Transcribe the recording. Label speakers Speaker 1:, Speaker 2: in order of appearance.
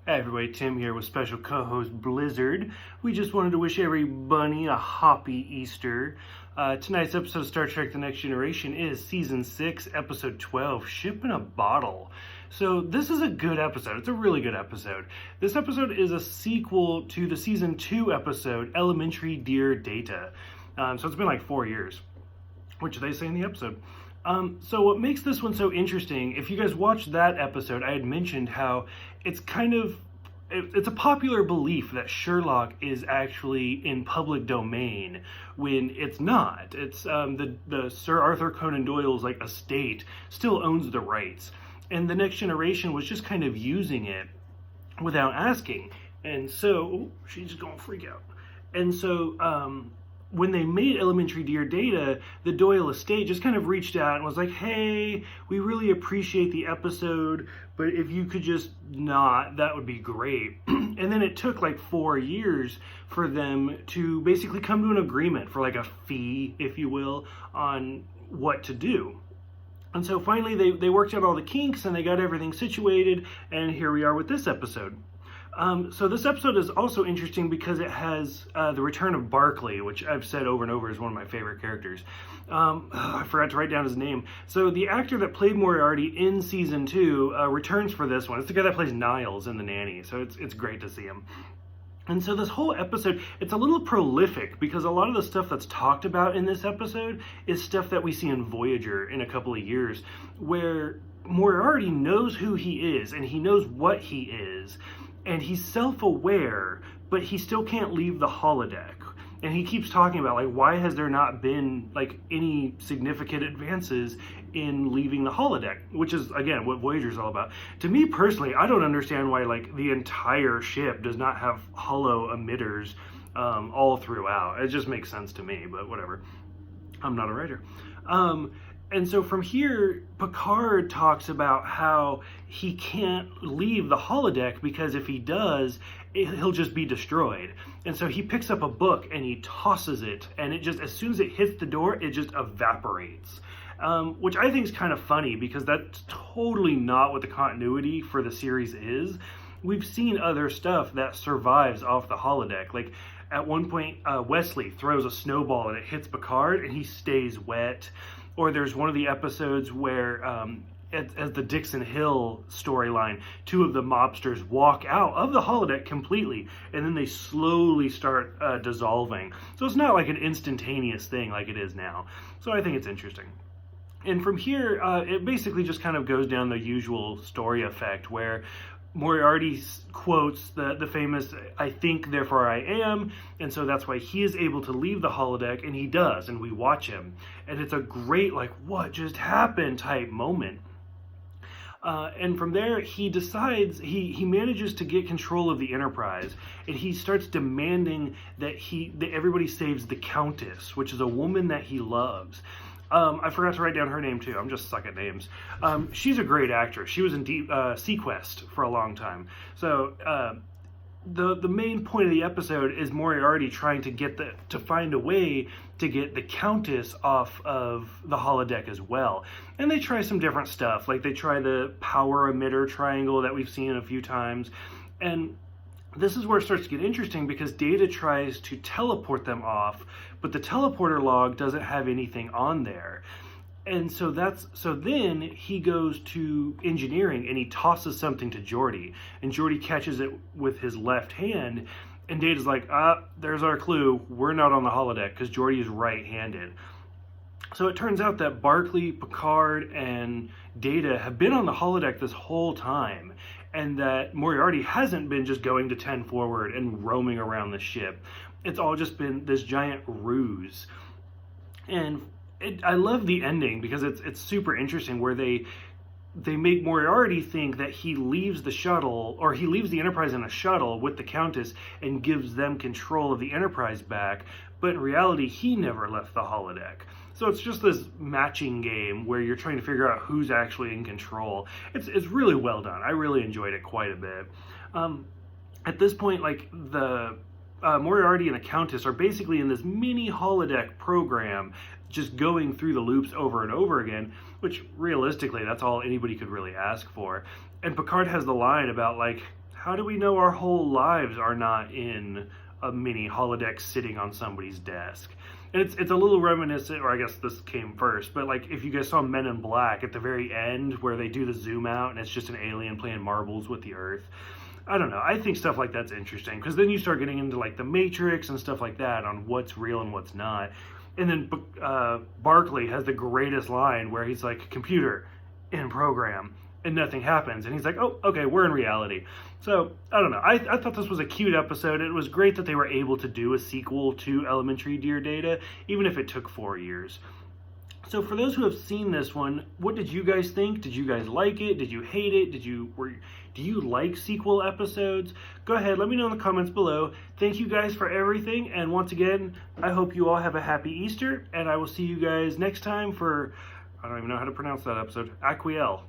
Speaker 1: Hey everybody, Tim here with special co-host Blizzard. We just wanted to wish everybody a happy Easter. Tonight's episode of Star Trek The Next Generation is Season 6, Episode 12, Ship in a Bottle. So this is a good episode. It's a really good episode. This episode is a sequel to the Season 2 episode, Elementary Dear Data. So it's been like 4 years, which they say in the episode. So what makes this one so interesting, if you guys watched that episode, I had mentioned how it's it's a popular belief that Sherlock is actually in public domain when it's not. It's the Sir Arthur Conan Doyle's estate still owns the rights, and the Next Generation was just kind of using it without asking. And so she's gonna freak out. And so when they made Elementary Dear Data, the Doyle estate just kind of reached out and was like, hey, we really appreciate the episode, but if you could just not, that would be great. And then it took 4 years for them to basically come to an agreement for a fee, if you will, on what to do. And so finally they worked out all the kinks and they got everything situated, and here we are with this episode. So this episode is also interesting because it has the return of Barclay, which I've said over and over is one of my favorite characters. I forgot to write down his name. So the actor that played Moriarty in Season 2 returns for this one. It's the guy that plays Niles in The Nanny, so it's great to see him. And so this whole episode, it's a little prolific because a lot of the stuff that's talked about in this episode is stuff that we see in Voyager in a couple of years, where Moriarty knows who he is and he knows what he is. And he's self-aware, but he still can't leave the holodeck. And he keeps talking about, why has there not been, any significant advances in leaving the holodeck? Which is, again, what Voyager's all about. To me, personally, I don't understand why, the entire ship does not have holo emitters all throughout. It just makes sense to me, but whatever. I'm not a writer. And so from here, Picard talks about how he can't leave the holodeck because if he does, he'll just be destroyed. And so he picks up a book and he tosses it, and it just, as soon as it hits the door, it just evaporates. Which I think is kind of funny because that's totally not what the continuity for the series is. We've seen other stuff that survives off the holodeck. At one point, Wesley throws a snowball and it hits Picard and he stays wet. Or there's one of the episodes where, as the Dixon Hill storyline, two of the mobsters walk out of the holodeck completely, and then they slowly start dissolving. So it's not an instantaneous thing like it is now. So I think it's interesting. And from here, it basically just kind of goes down the usual story effect where Moriarty quotes the famous, I think, therefore I am, and so that's why he is able to leave the holodeck, and he does, and we watch him. And it's a great, what just happened type moment. And from there, he decides, he manages to get control of the Enterprise, and he starts demanding that everybody saves the Countess, which is a woman that he loves. I forgot to write down her name too. I'm just suck at names. She's a great actress. She was in Sequest for a long time. So the main point of the episode is Moriarty trying to find a way to get the Countess off of the holodeck as well. And they try some different stuff. They try the power emitter triangle that we've seen a few times. And this is where it starts to get interesting because Data tries to teleport them off, but the teleporter log doesn't have anything on there. And so then he goes to engineering and he tosses something to Geordi, and Geordi catches it with his left hand, and Data's like, there's our clue. We're not on the holodeck because Geordi is right-handed. So it turns out that Barclay, Picard, and Data have been on the holodeck this whole time, and that Moriarty hasn't been just going to 10 forward and roaming around the ship. It's all just been this giant ruse. And I love the ending because it's super interesting where they make Moriarty think that he leaves the shuttle, or he leaves the Enterprise in a shuttle with the Countess and gives them control of the Enterprise back, but in reality, he never left the holodeck. So it's just this matching game where you're trying to figure out who's actually in control. It's really well done. I really enjoyed it quite a bit. At this point, the Moriarty and the Countess are basically in this mini holodeck program, just going through the loops over and over again, which realistically, that's all anybody could really ask for. And Picard has the line about how do we know our whole lives are not in a mini holodeck sitting on somebody's desk? And it's a little reminiscent, or I guess this came first, but like if you guys saw Men in Black at the very end where they do the zoom out and it's just an alien playing marbles with the Earth. I don't know. I think stuff like that's interesting because then you start getting into like the Matrix and stuff like that on what's real and what's not. And then Barclay has the greatest line where he's like, computer, in program, and nothing happens. And he's like, oh, okay, we're in reality. So, I don't know. I thought this was a cute episode. It was great that they were able to do a sequel to Elementary Dear Data, even if it took 4 years. So for those who have seen this one, what did you guys think? Did you guys like it? Did you hate it? Do you like sequel episodes? Go ahead, let me know in the comments below. Thank you guys for everything, and once again, I hope you all have a happy Easter, and I will see you guys next time for, I don't even know how to pronounce that episode, Aquiel.